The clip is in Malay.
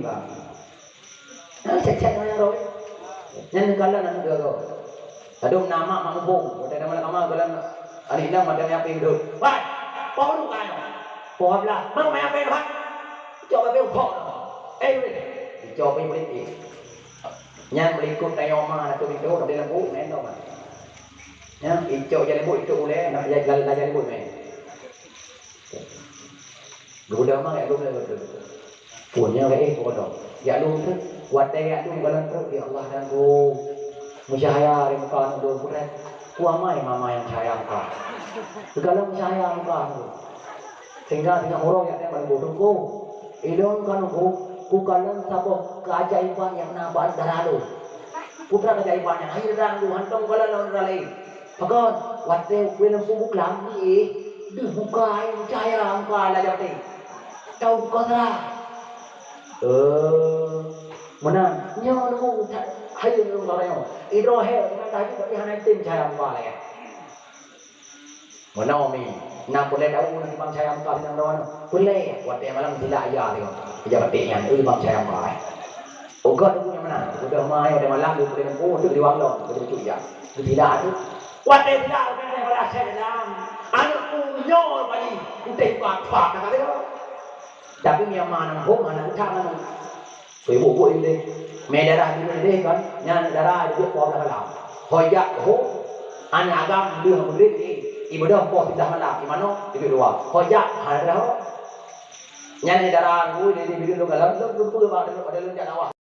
bang. Nah, cek rồi. Nhân kalau nak được rồi. Adum nama mangbong, ada nama nama kalau ani lang macam yang pindah. Wah, pohon tu kan? Pohon lah. Mana yang pindah? Coba pindah pohon. Coba pindah. Yang berikut tayoma atau pindah ada lembu, main tu kan? Ya, hijau jadi lembu itu boleh, nak jadi lembu main. Gula mah ya gula betul. Punya bodoh. Ya lu tu, wadah ya lu kalau tu ya Allah dan ku musyahaya rimkan do purat. Ku amai mama yang sayang ka. Kalau musyahaya rimkan tu. Sehingga orang yang ada bodoh ku. Ilon kan ku kalau sabo keajaiban yang nabar daralu. Putra keajaiban yang air dan tu hantam kalau lawan ralai. Pakai wadah ku lembu buklang ni. Dibuka yang musyahaya rimkan lah jadi. Tahu kontra. Mana nyawa lu hay lu orang yang idro he dengan tadi tapi hanya tim saya apa lagi mana mi nak boleh tahu nanti bang saya apa dengan orang boleh buat dia malam tidak ayah dia dia batik yang bang saya apa ogat tu punya mana sudah mai ada malam dia boleh nampu tu di wang betul ya tidak tu buat dia tidak ada berasa dalam anakku nyawa bagi udah pak kata dia tapi yang mana hok mana utang mana phải bộ đi mẹ darah di đi kan nyan darah dia pom dah malam hoyak hok anak agam dia murid ni ibadah pom dah malam di mana di kedua hoyak ada nyan darah gue di video lu kalam lu ada lu jangan awak